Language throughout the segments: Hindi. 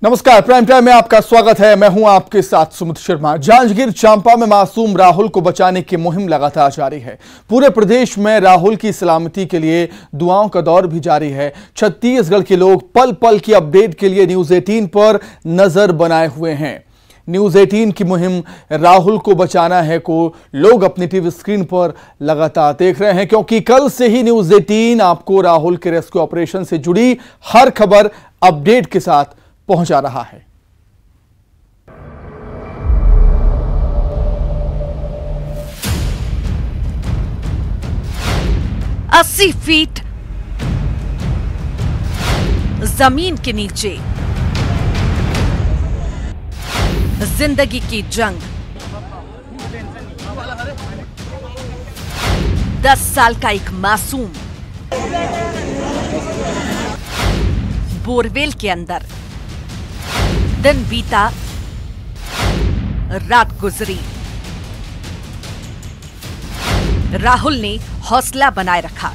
नमस्कार, प्राइम टाइम में आपका स्वागत है। मैं हूं आपके साथ सुमित शर्मा। जांजगीर चांपा में मासूम राहुल को बचाने की मुहिम लगातार जारी है। पूरे प्रदेश में राहुल की सलामती के लिए दुआओं का दौर भी जारी है। छत्तीसगढ़ के लोग पल पल की अपडेट के लिए न्यूज 18 पर नजर बनाए हुए हैं। न्यूज 18 की मुहिम राहुल को बचाना है को लोग अपनी टीवी स्क्रीन पर लगातार देख रहे हैं, क्योंकि कल से ही न्यूज 18 आपको राहुल के रेस्क्यू ऑपरेशन से जुड़ी हर खबर अपडेट के साथ पहुंचा रहा है। अस्सी फीट जमीन के नीचे जिंदगी की जंग। 10 साल का एक मासूम बोरवेल के अंदर। दिन बीता, रात गुजरी। राहुल ने हौसला बनाए रखा।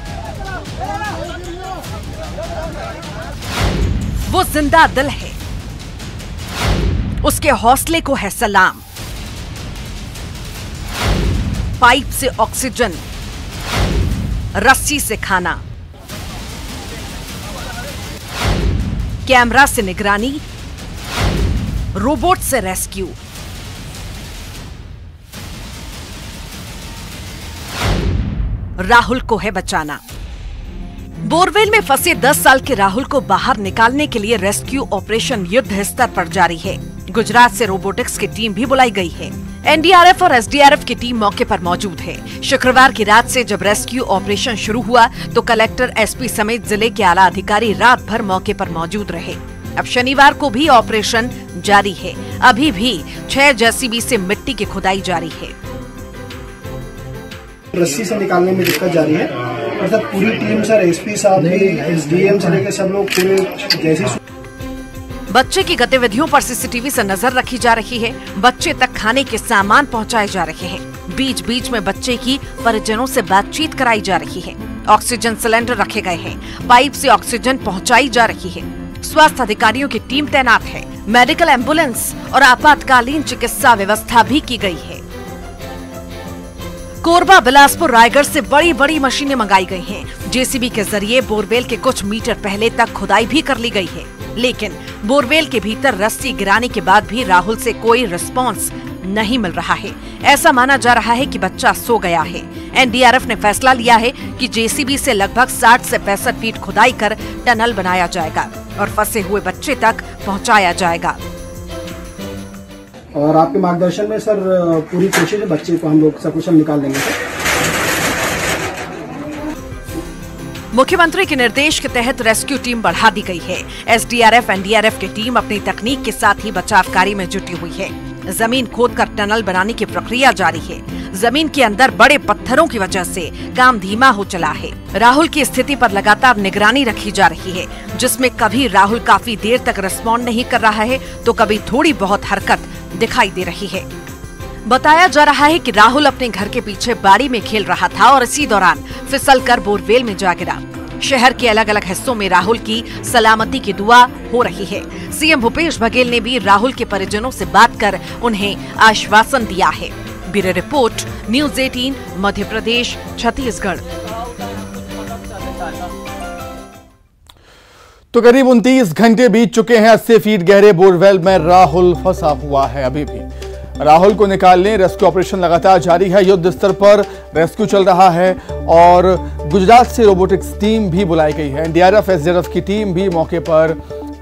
वो जिंदा दिल है, उसके हौसले को है सलाम। पाइप से ऑक्सीजन, रस्सी से खाना, कैमरा से निगरानी, रोबोट से रेस्क्यू। राहुल को है बचाना। बोरवेल में फंसे 10 साल के राहुल को बाहर निकालने के लिए रेस्क्यू ऑपरेशन युद्ध स्तर पर जारी है। गुजरात से रोबोटिक्स की टीम भी बुलाई गई है। एनडीआरएफ और एसडीआरएफ की टीम मौके पर मौजूद है। शुक्रवार की रात से जब रेस्क्यू ऑपरेशन शुरू हुआ तो कलेक्टर, एसपी समेत जिले के आला अधिकारी रात भर मौके पर मौजूद रहे। अब शनिवार को भी ऑपरेशन जारी है। अभी भी 6 जेसीबी से मिट्टी की खुदाई जारी है। रस्सी से निकालने में दिक्कत जारी है। अर्थात पूरी टीम सर, एसपी साहब भी, एसडीएम से लेकर सब लोग पूरे जैसे। बच्चे की गतिविधियों पर सीसीटीवी से नजर रखी जा रही है। बच्चे तक खाने के सामान पहुंचाए जा रहे हैं। बीच बीच में बच्चे की परिजनों से बातचीत कराई जा रही है। ऑक्सीजन सिलेंडर रखे गए हैं। पाइप से ऑक्सीजन पहुंचाई जा रही है। स्वास्थ्य अधिकारियों की टीम तैनात है। मेडिकल एम्बुलेंस और आपातकालीन चिकित्सा व्यवस्था भी की गई है। कोरबा, बिलासपुर, रायगढ़ से बड़ी बड़ी मशीनें मंगाई गई हैं। जेसीबी के जरिए बोरवेल के कुछ मीटर पहले तक खुदाई भी कर ली गई है, लेकिन बोरवेल के भीतर रस्सी गिराने के बाद भी राहुल से कोई रिस्पांस नहीं मिल रहा है। ऐसा माना जा रहा है कि बच्चा सो गया है। एनडीआरएफ ने फैसला लिया है कि जेसीबी से लगभग 60 से 65 फीट खुदाई कर टनल बनाया जाएगा और फंसे हुए बच्चे तक पहुंचाया जाएगा। और आपके मार्गदर्शन में सर पूरी कोशिश है, बच्चे को हम लोग सकुशल निकाल देंगे सर। मुख्यमंत्री के निर्देश के तहत रेस्क्यू टीम बढ़ा दी गई है। एसडीआरएफ, एनडीआरएफ की टीम अपनी तकनीक के साथ ही बचाव कार्य में जुटी हुई है। जमीन खोदकर टनल बनाने की प्रक्रिया जारी है। जमीन के अंदर बड़े पत्थरों की वजह से काम धीमा हो चला है। राहुल की स्थिति पर लगातार निगरानी रखी जा रही है, जिसमें कभी राहुल काफी देर तक रिस्पॉन्ड नहीं कर रहा है तो कभी थोड़ी बहुत हरकत दिखाई दे रही है। बताया जा रहा है कि राहुल अपने घर के पीछे बाड़ी में खेल रहा था और इसी दौरान फिसलकर बोरवेल में जा गिरा। शहर के अलग अलग हिस्सों में राहुल की सलामती की दुआ हो रही है। सीएम भूपेश बघेल ने भी राहुल के परिजनों से बात कर उन्हें आश्वासन दिया है। Bureau report, news 18, Madhya Pradesh, Chhattisgarh. तो करीब 29 घंटे बीत चुके हैं। 80 फीट गहरे बोरवेल में राहुल फंसा हुआ है। अभी भी राहुल को निकालने रेस्क्यू ऑपरेशन लगातार जारी है। युद्ध स्तर पर रेस्क्यू चल रहा है और गुजरात से रोबोटिक्स टीम भी बुलाई गई है। एनडीआरएफ, एसडीआरएफ की टीम भी मौके पर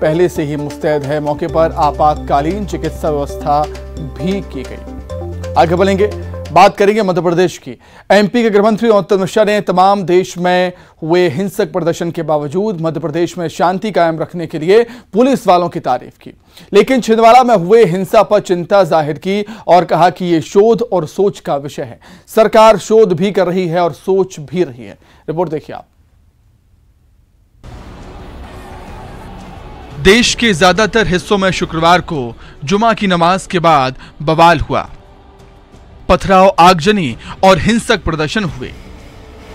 पहले से ही मुस्तैद है। मौके पर आपातकालीन चिकित्सा व्यवस्था भी की गई। आगे बढ़ेंगे, बात करेंगे मध्य प्रदेश की। एमपी के गृह मंत्री नरोत्तम मिश्रा ने तमाम देश में हुए हिंसक प्रदर्शन के बावजूद मध्य प्रदेश में शांति कायम रखने के लिए पुलिस वालों की तारीफ की, लेकिन छिंदवाड़ा में हुए हिंसा पर चिंता जाहिर की और कहा कि यह शोध और सोच का विषय है। सरकार शोध भी कर रही है और सोच भी रही है। रिपोर्ट देखिए आप। देश के ज्यादातर हिस्सों में शुक्रवार को जुमा की नमाज के बाद बवाल हुआ। पथराव, आगजनी और हिंसक प्रदर्शन हुए,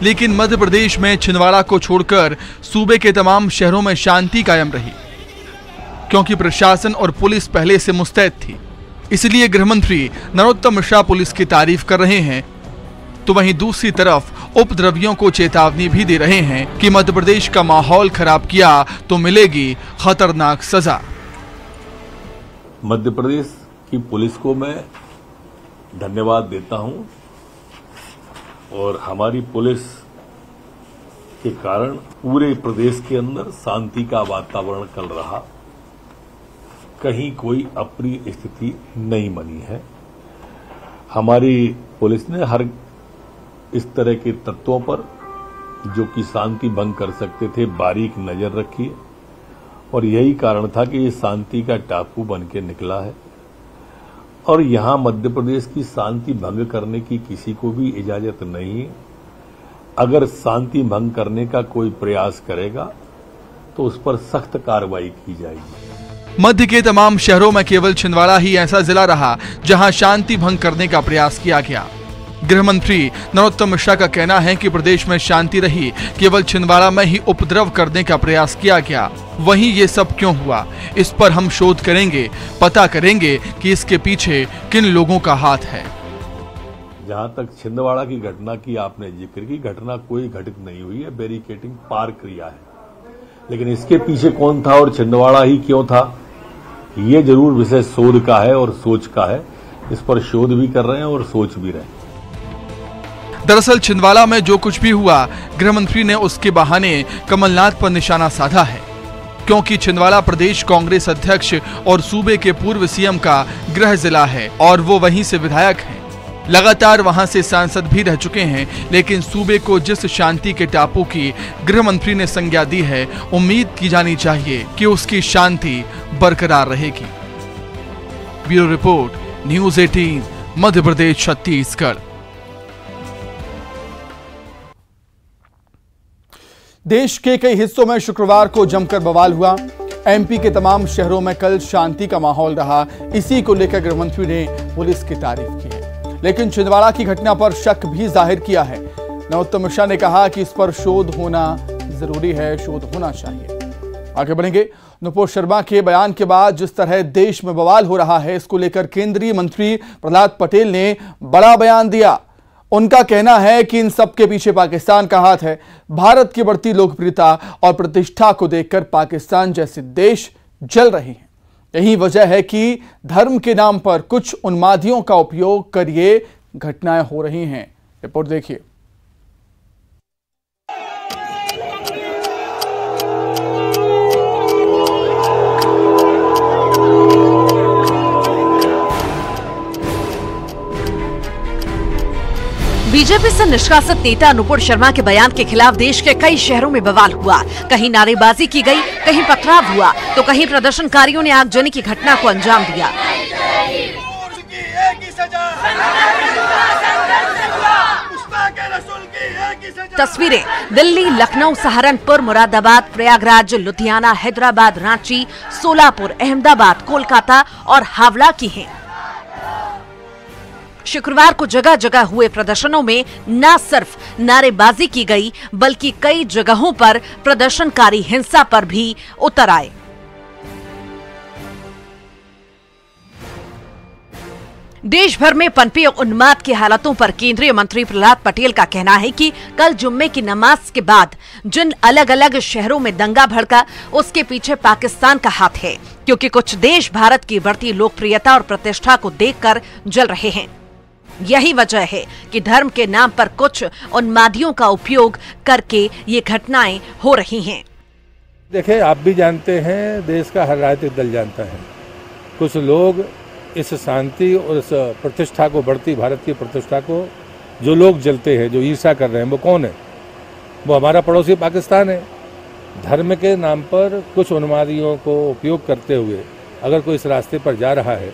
लेकिन मध्य प्रदेश में छिंदवाड़ा को छोड़कर सूबे के तमाम शहरों में शांति कायम रही। क्योंकि प्रशासन और पुलिस पहले से मुस्तैद थी। इसलिए गृह मंत्री नरोत्तम मिश्रा पुलिस की तारीफ कर रहे हैं, तो वहीं दूसरी तरफ उपद्रवियों को चेतावनी भी दे रहे हैं कि मध्य प्रदेश का माहौल खराब किया तो मिलेगी खतरनाक सजा। मध्य प्रदेश की पुलिस को मैं धन्यवाद देता हूं और हमारी पुलिस के कारण पूरे प्रदेश के अंदर शांति का वातावरण कल रहा, कहीं कोई अप्रिय स्थिति नहीं बनी है। हमारी पुलिस ने हर इस तरह के तत्वों पर जो कि शांति भंग कर सकते थे बारीक नजर रखी है और यही कारण था कि ये शांति का टापू बन के निकला है और यहां मध्य प्रदेश की शांति भंग करने की किसी को भी इजाजत नहीं है। अगर शांति भंग करने का कोई प्रयास करेगा तो उस पर सख्त कार्रवाई की जाएगी। मध्य के तमाम शहरों में केवल छिंदवाड़ा ही ऐसा जिला रहा जहां शांति भंग करने का प्रयास किया गया। गृह मंत्री नरोत्तम मिश्रा का कहना है कि प्रदेश में शांति रही, केवल छिंदवाड़ा में ही उपद्रव करने का प्रयास किया गया। वहीं ये सब क्यों हुआ, इस पर हम शोध करेंगे, पता करेंगे कि इसके पीछे किन लोगों का हाथ है। जहां तक छिंदवाड़ा की घटना की आपने जिक्र की, घटना कोई घटित नहीं हुई है, बैरिकेडिंग पार किया है, लेकिन इसके पीछे कौन था और छिंदवाड़ा ही क्यों था, ये जरूर विषय शोध का है और सोच का है। इस पर शोध भी कर रहे हैं और सोच भी रहे हैं। दरअसल छिंदवाड़ा में जो कुछ भी हुआ, गृह मंत्री ने उसके बहाने कमलनाथ पर निशाना साधा है, क्योंकि छिंदवाड़ा प्रदेश कांग्रेस अध्यक्ष और सूबे के पूर्व सीएम का गृह जिला है और वो वहीं से विधायक हैं। लगातार वहां से सांसद भी रह चुके हैं, लेकिन सूबे को जिस शांति के टापू की गृह मंत्री ने संज्ञा दी है, उम्मीद की जानी चाहिए कि उसकी शांति बरकरार रहेगी। Bureau report, news 18, Madhya Pradesh, Chhattisgarh. देश के कई हिस्सों में शुक्रवार को जमकर बवाल हुआ। एमपी के तमाम शहरों में कल शांति का माहौल रहा। इसी को लेकर गृह मंत्री ने पुलिस की तारीफ की है, लेकिन छिंदवाड़ा की घटना पर शक भी जाहिर किया है। नरोत्तम मिश्रा ने कहा कि इस पर शोध होना जरूरी है, शोध होना चाहिए। आगे बढ़ेंगे। नुपुर शर्मा के बयान के बाद जिस तरह देश में बवाल हो रहा है, इसको लेकर केंद्रीय मंत्री प्रहलाद पटेल ने बड़ा बयान दिया। उनका कहना है कि इन सब के पीछे पाकिस्तान का हाथ है। भारत की बढ़ती लोकप्रियता और प्रतिष्ठा को देखकर पाकिस्तान जैसे देश जल रहे हैं। यही वजह है कि धर्म के नाम पर कुछ उन्मादियों का उपयोग कर ये घटनाएं हो रही हैं। रिपोर्ट देखिए। बीजेपी से निष्कासित नेता नुपुर शर्मा के बयान के खिलाफ देश के कई शहरों में बवाल हुआ। कहीं नारेबाजी की गई, कहीं पथराव हुआ, तो कहीं प्रदर्शनकारियों ने आगजनी की घटना को अंजाम दिया। तस्वीरें दिल्ली, लखनऊ, सहारनपुर, मुरादाबाद, प्रयागराज, लुधियाना, हैदराबाद, रांची, सोलापुर, अहमदाबाद, कोलकाता और हावड़ा की हैं। शुक्रवार को जगह जगह हुए प्रदर्शनों में न सिर्फ नारेबाजी की गई, बल्कि कई जगहों पर प्रदर्शनकारी हिंसा पर भी उतर आए। देश भर में पनपी उन्माद की हालतों पर केंद्रीय मंत्री प्रहलाद पटेल का कहना है कि कल जुम्मे की नमाज के बाद जिन अलग अलग शहरों में दंगा भड़का, उसके पीछे पाकिस्तान का हाथ है, क्योंकि कुछ देश भारत की बढ़ती लोकप्रियता और प्रतिष्ठा को देखकर जल रहे हैं। यही वजह है कि धर्म के नाम पर कुछ उन्मादियों का उपयोग करके ये घटनाएं हो रही हैं। देखिए, आप भी जानते हैं, देश का हर राजनीतिक दल जानता है, कुछ लोग इस शांति और इस प्रतिष्ठा को, बढ़ती भारत की प्रतिष्ठा को जो लोग जलते हैं, जो ईर्ष्या कर रहे हैं, वो कौन है? वो हमारा पड़ोसी पाकिस्तान है। धर्म के नाम पर कुछ उन्मादियों को उपयोग करते हुए अगर कोई इस रास्ते पर जा रहा है,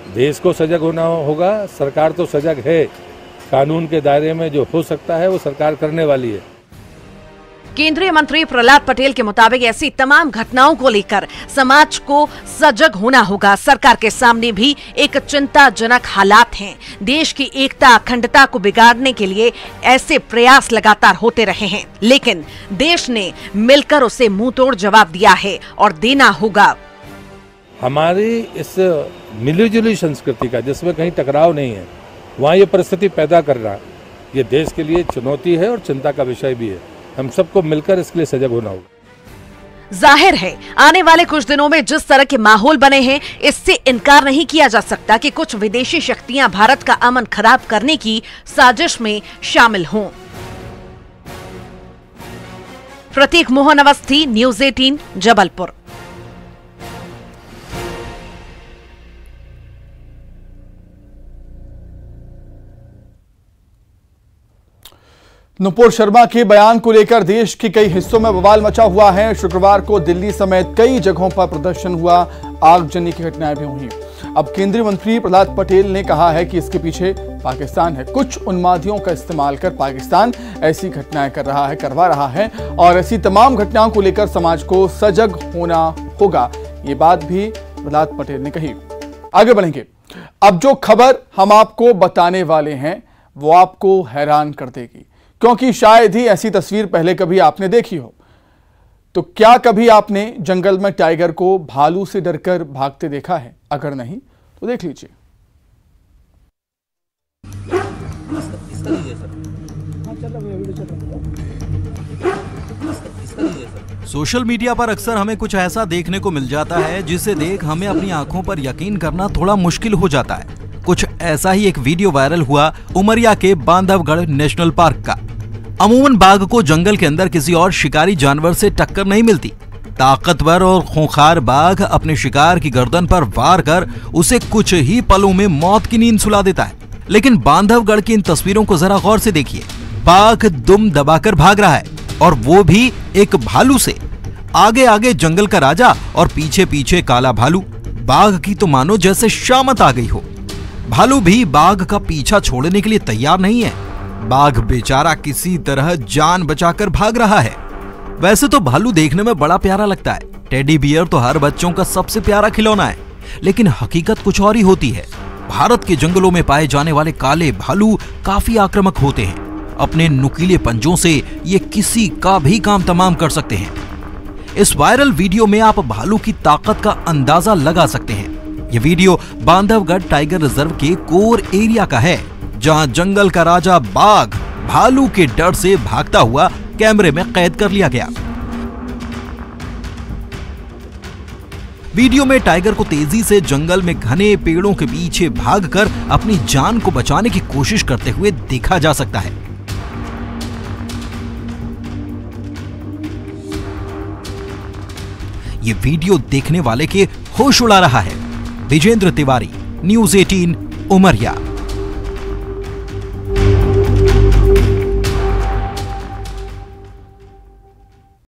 देश को सजग होना होगा। सरकार तो सजग है, कानून के दायरे में जो हो सकता है वो सरकार करने वाली है। केंद्रीय मंत्री प्रहलाद पटेल के मुताबिक ऐसी तमाम घटनाओं को लेकर समाज को सजग होना होगा। सरकार के सामने भी एक चिंताजनक हालात हैं। देश की एकता, अखंडता को बिगाड़ने के लिए ऐसे प्रयास लगातार होते रहे हैं, लेकिन देश ने मिलकर उसे मुंहतोड़ जवाब दिया है और देना होगा। हमारी इस मिलीजुली संस्कृति का, जिसमें कहीं टकराव नहीं है, वहाँ ये परिस्थिति पैदा करना ये देश के लिए चुनौती है और चिंता का विषय भी है। हम सबको मिलकर इसके लिए सजग होना होगा। जाहिर है आने वाले कुछ दिनों में जिस तरह के माहौल बने हैं, इससे इनकार नहीं किया जा सकता कि कुछ विदेशी शक्तियां भारत का अमन खराब करने की साजिश में शामिल हों। प्रतीक मोहन अवस्थी, न्यूज़ 18, जबलपुर। नुपुर शर्मा के बयान को लेकर देश के कई हिस्सों में बवाल मचा हुआ है। शुक्रवार को दिल्ली समेत कई जगहों पर प्रदर्शन हुआ, आगजनी की घटनाएं भी हुई। अब केंद्रीय मंत्री प्रहलाद पटेल ने कहा है कि इसके पीछे पाकिस्तान है। कुछ उन्मादियों का इस्तेमाल कर पाकिस्तान ऐसी घटनाएं करवा रहा है और ऐसी तमाम घटनाओं को लेकर समाज को सजग होना होगा, ये बात भी प्रहलाद पटेल ने कही। आगे बढ़ेंगे। अब जो खबर हम आपको बताने वाले हैं वो आपको हैरान कर देगी, क्योंकि शायद ही ऐसी तस्वीर पहले कभी आपने देखी हो। तो क्या कभी आपने जंगल में टाइगर को भालू से डरकर भागते देखा है? अगर नहीं तो देख लीजिए। सोशल मीडिया पर अक्सर हमें कुछ ऐसा देखने को मिल जाता है जिसे देख हमें अपनी आंखों पर यकीन करना थोड़ा मुश्किल हो जाता है। कुछ ऐसा ही एक वीडियो वायरल हुआ उमरिया के बांधवगढ़ नेशनल पार्क का। अमूमन बाघ को जंगल के अंदर किसी और शिकारी जानवर से टक्कर नहीं मिलती। ताकतवर और खूंखार बाघ अपने शिकार की गर्दन पर वार कर उसे कुछ ही पलों में मौत की नींद सुला देता है। लेकिन बांधवगढ़ की इन तस्वीरों को जरा गौर से देखिए। बाघ दुम दबाकर भाग रहा है और वो भी एक भालू से। आगे आगे जंगल का राजा और पीछे पीछे काला भालू। बाघ की तो मानो जैसे शामत आ गई हो। भालू भी बाघ का पीछा छोड़ने के लिए तैयार नहीं है। बाघ बेचारा किसी तरह जान बचाकर भाग रहा है। वैसे तो भालू देखने में बड़ा प्यारा लगता है। टेडी बियर तो हर बच्चों का सबसे प्यारा खिलौना है, लेकिन हकीकत कुछ और ही होती है। भारत के जंगलों में पाए जाने वाले काले भालू काफी आक्रामक होते हैं। अपने नुकीले पंजों से ये किसी का भी काम तमाम कर सकते हैं। इस वायरल वीडियो में आप भालू की ताकत का अंदाजा लगा सकते हैं। ये वीडियो बांधवगढ़ टाइगर रिजर्व के कोर एरिया का है, जहां जंगल का राजा बाघ भालू के डर से भागता हुआ कैमरे में कैद कर लिया गया। वीडियो में टाइगर को तेजी से जंगल में घने पेड़ों के पीछे भागकर अपनी जान को बचाने की कोशिश करते हुए देखा जा सकता है। ये वीडियो देखने वाले के होश उड़ा रहा है। विजेंद्र तिवारी, न्यूज़ 18, उमरिया।